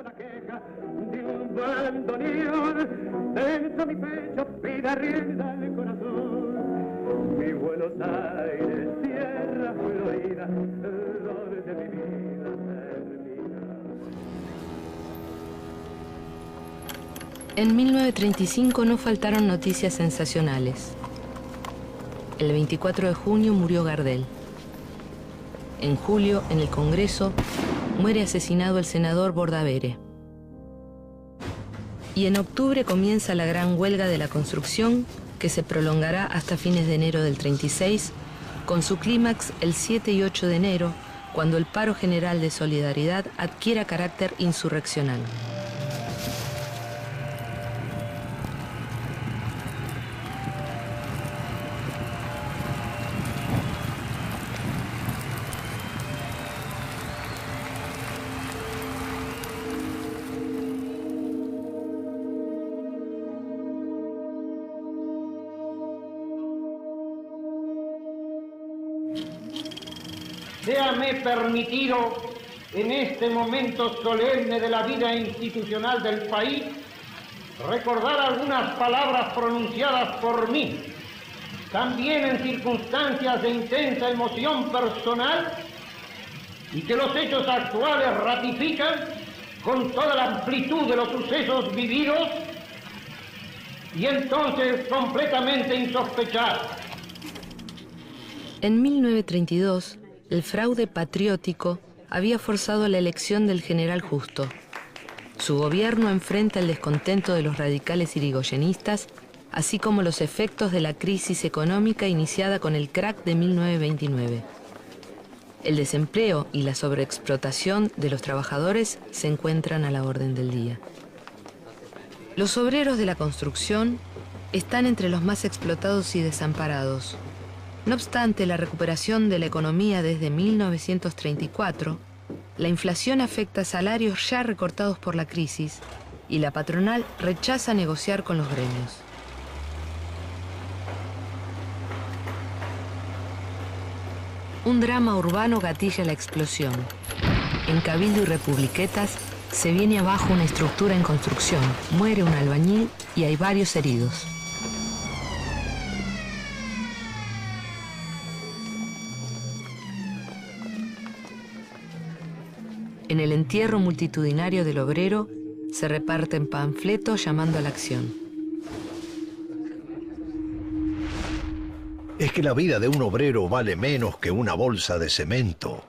La queja de un bandoneón dentro mi pecho pide rienda el corazón. Mi Buenos Aires, tierra florida, donde mi vida termina. En 1935 no faltaron noticias sensacionales. El 24 de junio murió Gardel. En julio, en el Congreso, muere asesinado el senador Bordaberry. Y en octubre comienza la gran huelga de la construcción, que se prolongará hasta fines de enero del 36, con su clímax el 7 y 8 de enero, cuando el paro general de solidaridad adquiera carácter insurreccional. Séame permitido, en este momento solemne de la vida institucional del país, recordar algunas palabras pronunciadas por mí, también en circunstancias de intensa emoción personal, y que los hechos actuales ratifican con toda la amplitud de los sucesos vividos y entonces completamente insospechados. En 1932, el fraude patriótico había forzado la elección del general Justo. Su gobierno enfrenta el descontento de los radicales irigoyenistas, así como los efectos de la crisis económica iniciada con el crack de 1929. El desempleo y la sobreexplotación de los trabajadores se encuentran a la orden del día. Los obreros de la construcción están entre los más explotados y desamparados. No obstante la recuperación de la economía desde 1934, la inflación afecta salarios ya recortados por la crisis y la patronal rechaza negociar con los gremios. Un drama urbano gatilla la explosión. En Cabildo y Republiquetas se viene abajo una estructura en construcción, muere un albañil y hay varios heridos. En el entierro multitudinario del obrero se reparten panfletos llamando a la acción. Es que la vida de un obrero vale menos que una bolsa de cemento.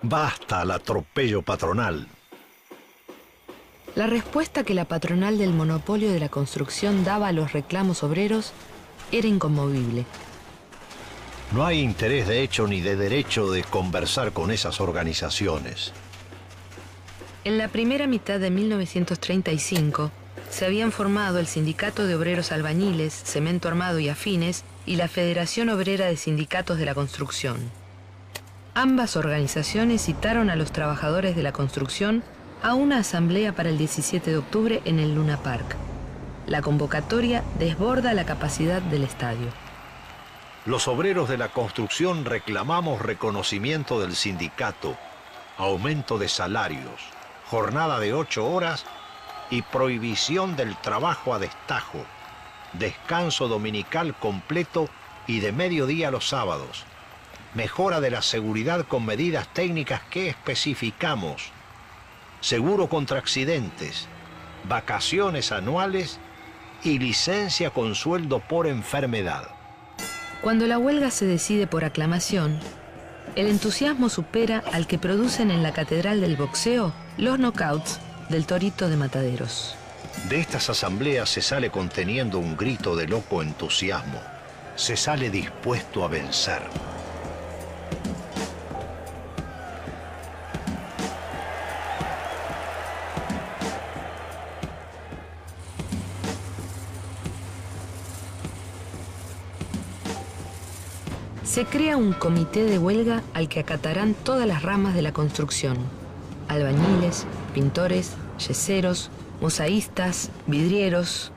Basta al atropello patronal. La respuesta que la patronal del monopolio de la construcción daba a los reclamos obreros era inconmovible. No hay interés de hecho ni de derecho de conversar con esas organizaciones. En la primera mitad de 1935 se habían formado el Sindicato de Obreros Albañiles, Cemento Armado y Afines y la Federación Obrera de Sindicatos de la Construcción. Ambas organizaciones citaron a los trabajadores de la construcción a una asamblea para el 17 de octubre en el Luna Park. La convocatoria desborda la capacidad del estadio. Los obreros de la construcción reclamamos reconocimiento del sindicato, aumento de salarios, jornada de 8 horas y prohibición del trabajo a destajo, descanso dominical completo y de mediodía los sábados, mejora de la seguridad con medidas técnicas que especificamos, seguro contra accidentes, vacaciones anuales y licencia con sueldo por enfermedad. Cuando la huelga se decide por aclamación, el entusiasmo supera al que producen en la Catedral del Boxeo los knockouts del Torito de Mataderos. De estas asambleas se sale conteniendo un grito de loco entusiasmo. Se sale dispuesto a vencer. Se crea un comité de huelga al que acatarán todas las ramas de la construcción: albañiles, pintores, yeseros, mosaístas, vidrieros,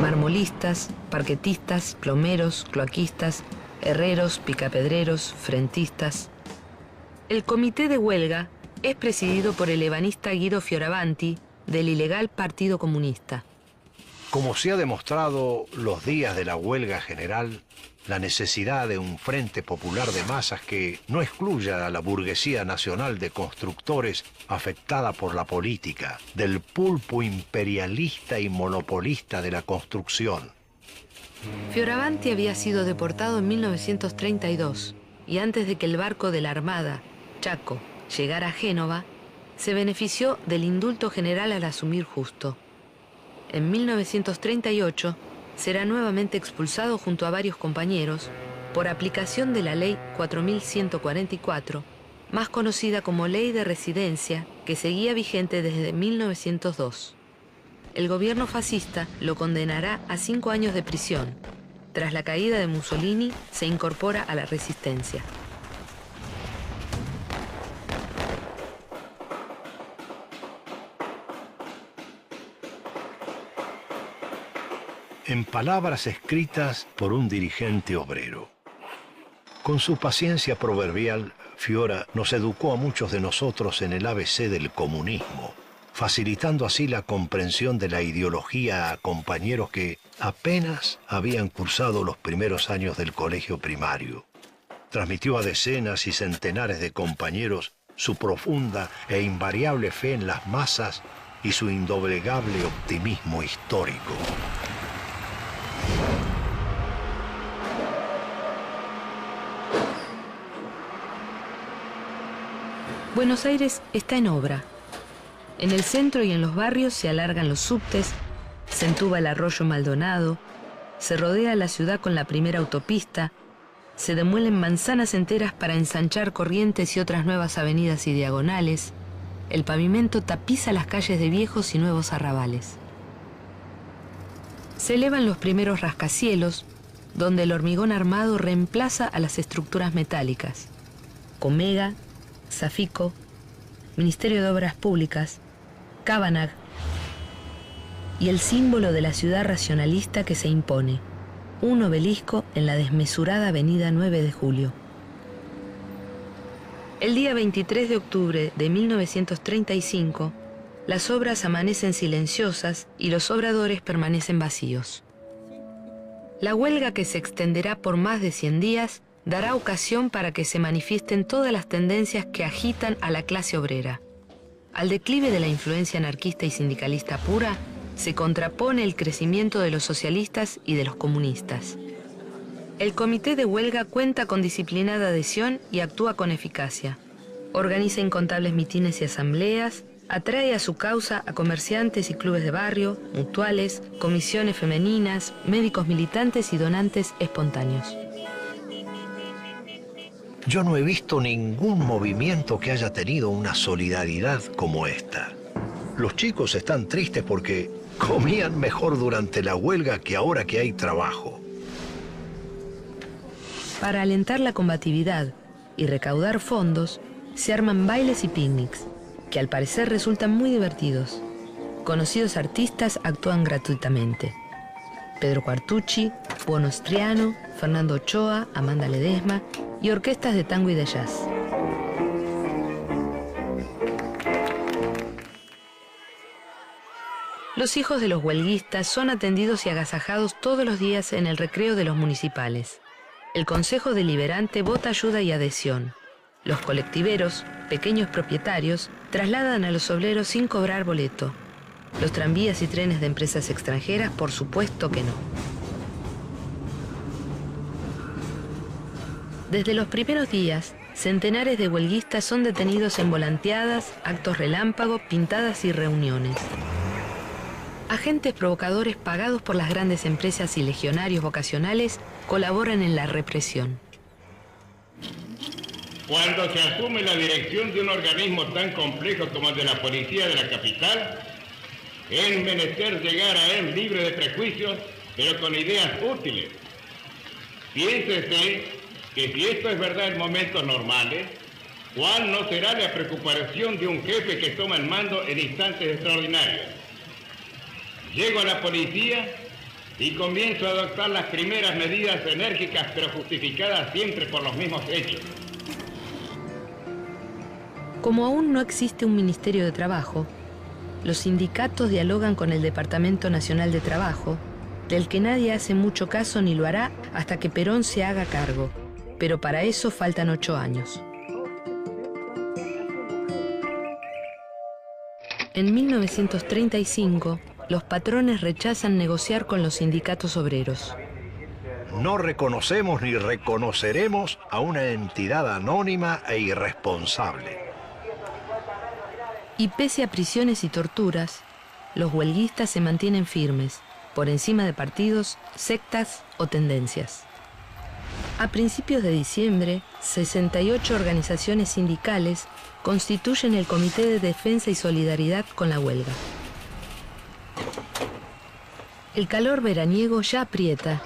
marmolistas, parquetistas, plomeros, cloaquistas, herreros, picapedreros, frentistas. El comité de huelga es presidido por el ebanista Guido Fioravanti, del ilegal Partido Comunista. Como se ha demostrado los días de la huelga general, la necesidad de un frente popular de masas que no excluya a la burguesía nacional de constructores afectada por la política, del pulpo imperialista y monopolista de la construcción. Fioravanti había sido deportado en 1932 y antes de que el barco de la Armada, Chaco, llegara a Génova, se benefició del indulto general al asumir Justo. En 1938 será nuevamente expulsado junto a varios compañeros por aplicación de la Ley 4144, más conocida como Ley de Residencia, que seguía vigente desde 1902. El gobierno fascista lo condenará a 5 años de prisión. Tras la caída de Mussolini, se incorpora a la resistencia. En palabras escritas por un dirigente obrero. Con su paciencia proverbial, Fiora nos educó a muchos de nosotros en el ABC del comunismo, facilitando así la comprensión de la ideología a compañeros que apenas habían cursado los primeros años del colegio primario. Transmitió a decenas y centenares de compañeros su profunda e invariable fe en las masas y su indoblegable optimismo histórico. Buenos Aires está en obra. En el centro y en los barrios se alargan los subtes, se entuba el arroyo Maldonado, se rodea la ciudad con la primera autopista, se demuelen manzanas enteras para ensanchar Corrientes y otras nuevas avenidas y diagonales, el pavimento tapiza las calles de viejos y nuevos arrabales. Se elevan los primeros rascacielos, donde el hormigón armado reemplaza a las estructuras metálicas. Comega, Safico, Ministerio de Obras Públicas, Cabanag y el símbolo de la ciudad racionalista que se impone, un obelisco en la desmesurada avenida 9 de Julio. El día 23 de octubre de 1935, las obras amanecen silenciosas y los obradores permanecen vacíos. La huelga, que se extenderá por más de 100 días, dará ocasión para que se manifiesten todas las tendencias que agitan a la clase obrera. Al declive de la influencia anarquista y sindicalista pura, se contrapone el crecimiento de los socialistas y de los comunistas. El comité de huelga cuenta con disciplinada adhesión y actúa con eficacia. Organiza incontables mitines y asambleas, atrae a su causa a comerciantes y clubes de barrio, mutuales, comisiones femeninas, médicos militantes y donantes espontáneos. Yo no he visto ningún movimiento que haya tenido una solidaridad como esta. Los chicos están tristes porque comían mejor durante la huelga que ahora que hay trabajo. Para alentar la combatividad y recaudar fondos, se arman bailes y picnics, que al parecer resultan muy divertidos. Conocidos artistas actúan gratuitamente. Pedro Quartucci, Buono Striano, Fernando Ochoa, Amanda Ledesma y orquestas de tango y de jazz. Los hijos de los huelguistas son atendidos y agasajados todos los días en el recreo de los municipales. El Consejo Deliberante vota ayuda y adhesión. Los colectiveros, pequeños propietarios, trasladan a los obreros sin cobrar boleto. Los tranvías y trenes de empresas extranjeras, por supuesto que no. Desde los primeros días, centenares de huelguistas son detenidos en volanteadas, actos relámpago, pintadas y reuniones. Agentes provocadores pagados por las grandes empresas y legionarios vocacionales colaboran en la represión. Cuando se asume la dirección de un organismo tan complejo como el de la policía de la capital, es menester llegar a él libre de prejuicios, pero con ideas útiles. Piénsese que si esto es verdad en momentos normales, ¿cuál no será la preocupación de un jefe que toma el mando en instantes extraordinarios? Llego a la policía y comienzo a adoptar las primeras medidas enérgicas pero justificadas siempre por los mismos hechos. Como aún no existe un Ministerio de Trabajo, los sindicatos dialogan con el Departamento Nacional de Trabajo, del que nadie hace mucho caso ni lo hará hasta que Perón se haga cargo, pero para eso faltan 8 años. En 1935, los patrones rechazan negociar con los sindicatos obreros. No reconocemos ni reconoceremos a una entidad anónima e irresponsable. Y pese a prisiones y torturas, los huelguistas se mantienen firmes, por encima de partidos, sectas o tendencias. A principios de diciembre, 68 organizaciones sindicales constituyen el Comité de Defensa y Solidaridad con la huelga. El calor veraniego ya aprieta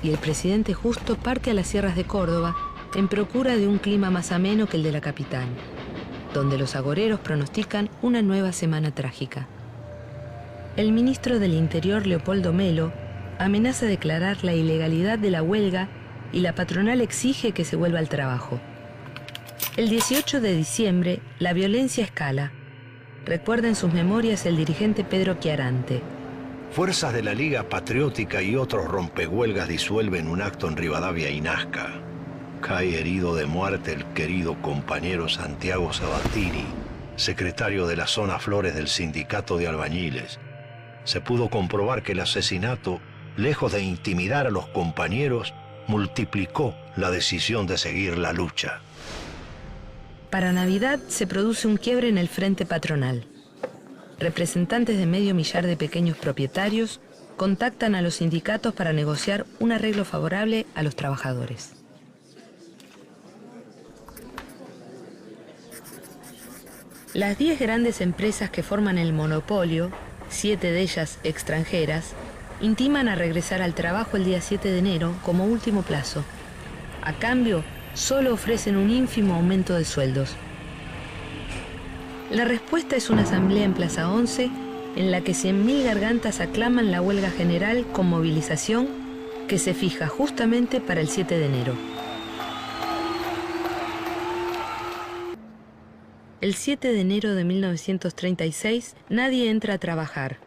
y el presidente Justo parte a las sierras de Córdoba en procura de un clima más ameno que el de la capital, donde los agoreros pronostican una nueva semana trágica. El ministro del Interior, Leopoldo Melo, amenaza declarar la ilegalidad de la huelga y la patronal exige que se vuelva al trabajo. El 18 de diciembre, la violencia escala. Recuerda en sus memorias el dirigente Pedro Chiarante. Fuerzas de la Liga Patriótica y otros rompehuelgas disuelven un acto en Rivadavia y Nazca. Cae herido de muerte el querido compañero Santiago Sabatini, secretario de la zona Flores del Sindicato de Albañiles. Se pudo comprobar que el asesinato, lejos de intimidar a los compañeros, multiplicó la decisión de seguir la lucha. Para Navidad se produce un quiebre en el frente patronal. Representantes de medio millar de pequeños propietarios contactan a los sindicatos para negociar un arreglo favorable a los trabajadores. Las 10 grandes empresas que forman el monopolio, 7 de ellas extranjeras, intiman a regresar al trabajo el día 7 de enero como último plazo. A cambio, solo ofrecen un ínfimo aumento de sueldos. La respuesta es una asamblea en Plaza 11 en la que 100.000 gargantas aclaman la huelga general con movilización que se fija justamente para el 7 de enero. El 7 de enero de 1936 nadie entra a trabajar.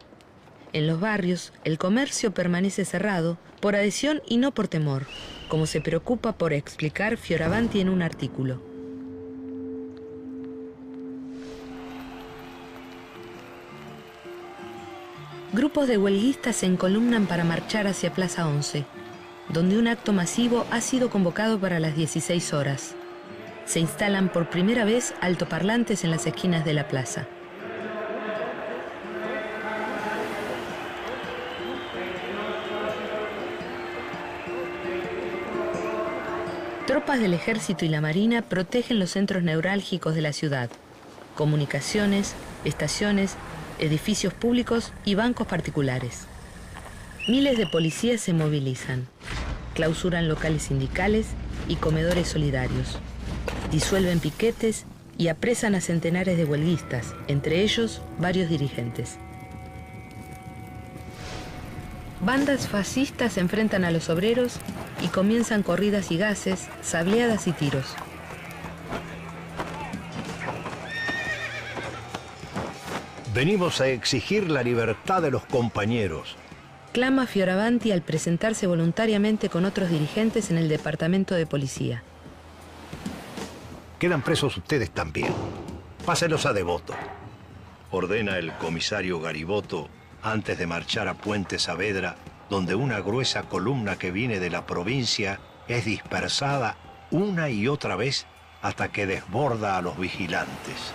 En los barrios, el comercio permanece cerrado por adhesión y no por temor, como se preocupa por explicar Fioravanti en un artículo. Grupos de huelguistas se encolumnan para marchar hacia Plaza 11, donde un acto masivo ha sido convocado para las 16 horas. Se instalan por primera vez altoparlantes en las esquinas de la plaza. Tropas del Ejército y la Marina protegen los centros neurálgicos de la ciudad: comunicaciones, estaciones, edificios públicos y bancos particulares. Miles de policías se movilizan, clausuran locales sindicales y comedores solidarios, disuelven piquetes y apresan a centenares de huelguistas, entre ellos varios dirigentes. Bandas fascistas se enfrentan a los obreros y comienzan corridas y gases, sableadas y tiros. Venimos a exigir la libertad de los compañeros. exclama Fioravanti al presentarse voluntariamente con otros dirigentes en el departamento de policía. Quedan presos ustedes también. Páselos a Devoto, ordena el comisario Gariboto antes de marchar a Puente Saavedra, donde una gruesa columna que viene de la provincia es dispersada una y otra vez hasta que desborda a los vigilantes.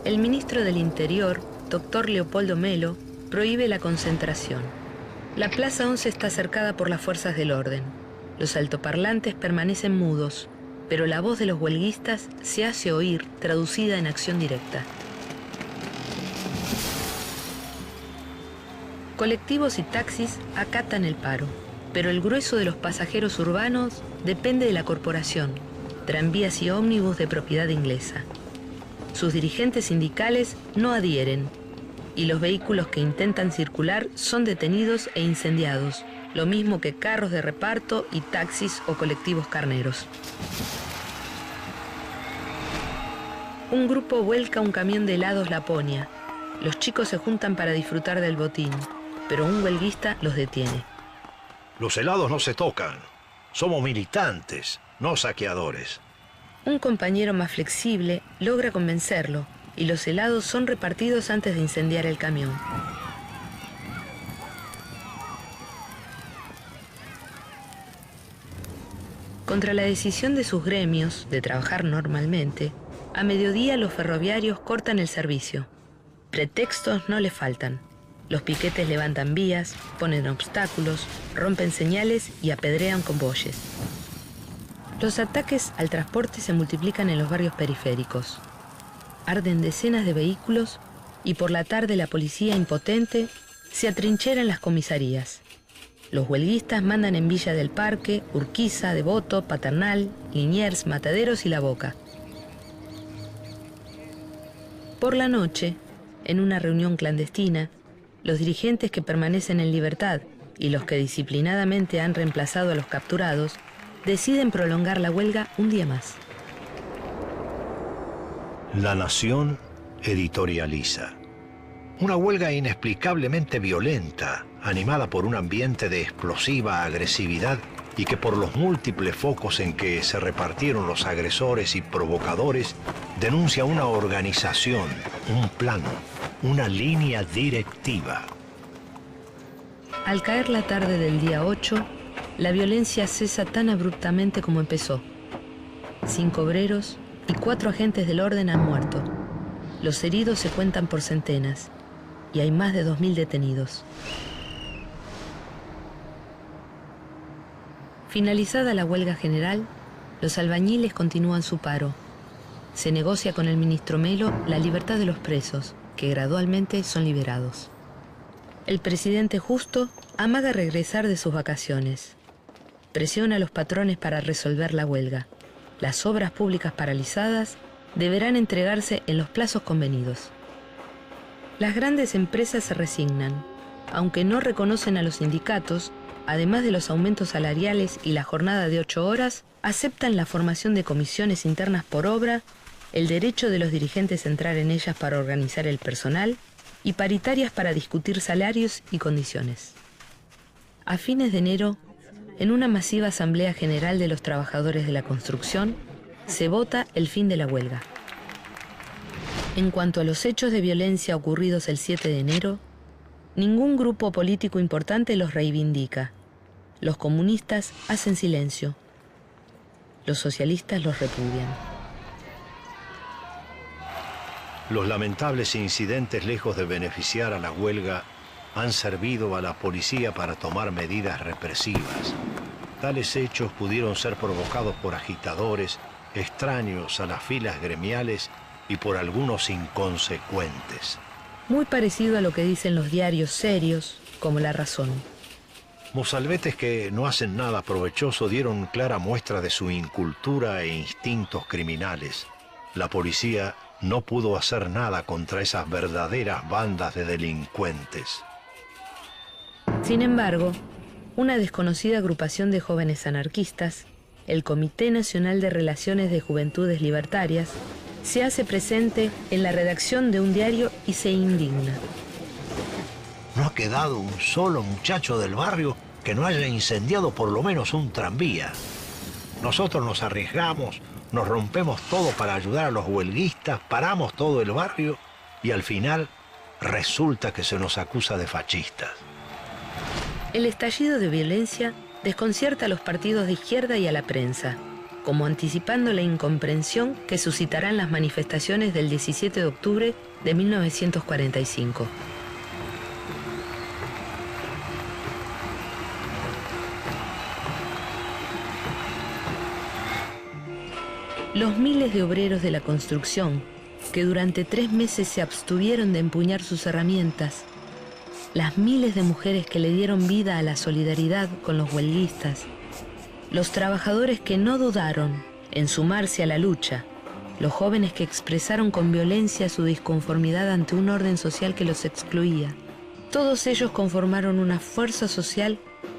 El ministro del Interior, doctor Leopoldo Melo, prohíbe la concentración. La Plaza 11 está cercada por las fuerzas del orden. Los altoparlantes permanecen mudos, pero la voz de los huelguistas se hace oír, traducida en acción directa. Colectivos y taxis acatan el paro, pero el grueso de los pasajeros urbanos depende de la corporación, tranvías y ómnibus de propiedad inglesa. Sus dirigentes sindicales no adhieren, y los vehículos que intentan circular son detenidos e incendiados, lo mismo que carros de reparto y taxis o colectivos carneros. Un grupo vuelca un camión de helados Laponia. Los chicos se juntan para disfrutar del botín, pero un huelguista los detiene. Los helados no se tocan. Somos militantes, no saqueadores. Un compañero más flexible logra convencerlo, y los helados son repartidos antes de incendiar el camión. Contra la decisión de sus gremios de trabajar normalmente, a mediodía los ferroviarios cortan el servicio. Pretextos no les faltan. Los piquetes levantan vías, ponen obstáculos, rompen señales y apedrean convoyes. Los ataques al transporte se multiplican en los barrios periféricos. Arden decenas de vehículos y por la tarde la policía impotente se atrinchera en las comisarías. Los huelguistas mandan en Villa del Parque, Urquiza, Devoto, Paternal, Liniers, Mataderos y La Boca. Por la noche, en una reunión clandestina, los dirigentes que permanecen en libertad y los que disciplinadamente han reemplazado a los capturados deciden prolongar la huelga un día más. La Nación editorializa. Una huelga inexplicablemente violenta, animada por un ambiente de explosiva agresividad y que por los múltiples focos en que se repartieron los agresores y provocadores, denuncia una organización, un plan, una línea directiva. Al caer la tarde del día 8, la violencia cesa tan abruptamente como empezó. 5 obreros y 4 agentes del orden han muerto. Los heridos se cuentan por centenas y hay más de 2000 detenidos. Finalizada la huelga general, los albañiles continúan su paro. Se negocia con el ministro Melo la libertad de los presos, que gradualmente son liberados. El presidente Justo amaga regresar de sus vacaciones. Presiona a los patrones para resolver la huelga. Las obras públicas paralizadas deberán entregarse en los plazos convenidos. Las grandes empresas se resignan, aunque no reconocen a los sindicatos, además de los aumentos salariales y la jornada de 8 horas, aceptan la formación de comisiones internas por obra, el derecho de los dirigentes a entrar en ellas para organizar el personal y paritarias para discutir salarios y condiciones. A fines de enero, en una masiva asamblea general de los trabajadores de la construcción, se vota el fin de la huelga. En cuanto a los hechos de violencia ocurridos el 7 de enero, ningún grupo político importante los reivindica. Los comunistas hacen silencio. Los socialistas los repudian. Los lamentables incidentes, lejos de beneficiar a la huelga, han servido a la policía para tomar medidas represivas. Tales hechos pudieron ser provocados por agitadores extraños a las filas gremiales y por algunos inconsecuentes. Muy parecido a lo que dicen los diarios serios, como La Razón. Mozalbetes que no hacen nada provechoso dieron clara muestra de su incultura e instintos criminales. La policía no pudo hacer nada contra esas verdaderas bandas de delincuentes. Sin embargo, una desconocida agrupación de jóvenes anarquistas, el Comité Nacional de Relaciones de Juventudes Libertarias, se hace presente en la redacción de un diario y se indigna. No ha quedado un solo muchacho del barrio que no haya incendiado por lo menos un tranvía. Nosotros nos arriesgamos, nos rompemos todo para ayudar a los huelguistas, paramos todo el barrio y al final resulta que se nos acusa de fascistas. El estallido de violencia desconcierta a los partidos de izquierda y a la prensa, como anticipando la incomprensión que suscitarán las manifestaciones del 17 de octubre de 1945. Los miles de obreros de la construcción, que durante 3 meses se abstuvieron de empuñar sus herramientas, las miles de mujeres que le dieron vida a la solidaridad con los huelguistas, los trabajadores que no dudaron en sumarse a la lucha, los jóvenes que expresaron con violencia su disconformidad ante un orden social que los excluía, todos ellos conformaron una fuerza social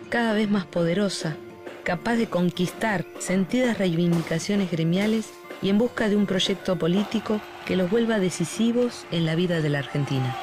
cada vez más poderosa, capaz de conquistar sentidas reivindicaciones gremiales y en busca de un proyecto político que los vuelva decisivos en la vida de la Argentina.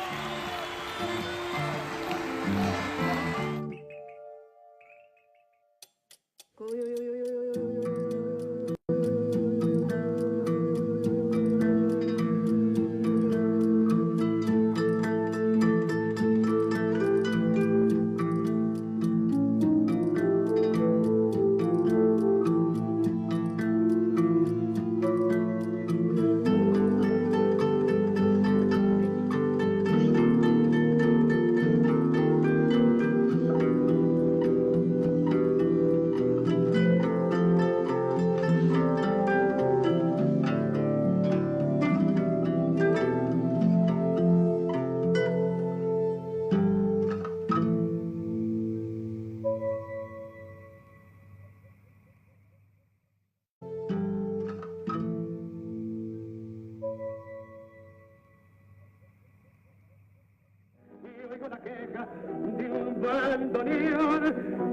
La queja de un bandoneón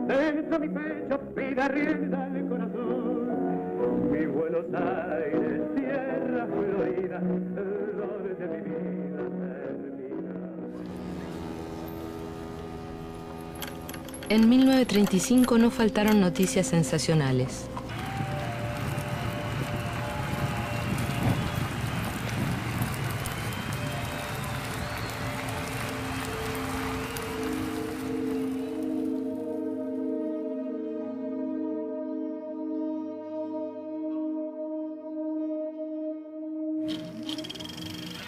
dentro mi pecho pide rienda el corazón. Mi Buenos Aires, tierra florida, donde mi vida termina. En 1935 no faltaron noticias sensacionales.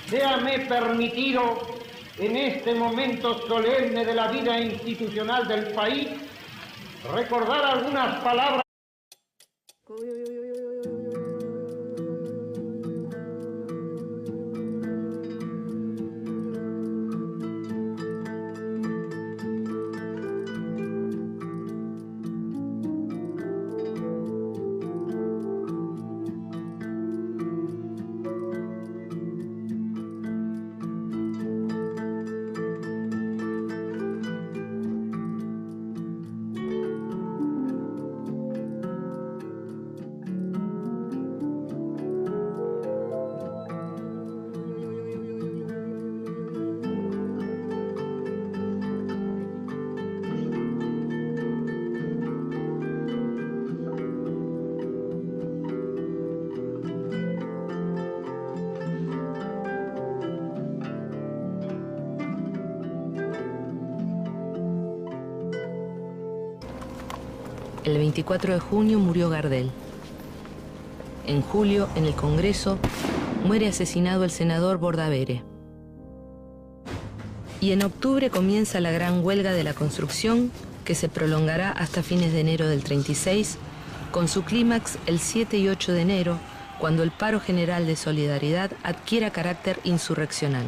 Séame permitido, en este momento solemne de la vida institucional del país, recordar algunas palabras. El 24 de junio murió Gardel. En julio, en el Congreso, muere asesinado el senador Bordavere. Y en octubre comienza la gran huelga de la construcción, que se prolongará hasta fines de enero del 36, con su clímax el 7 y 8 de enero, cuando el paro general de solidaridad adquiera carácter insurreccional.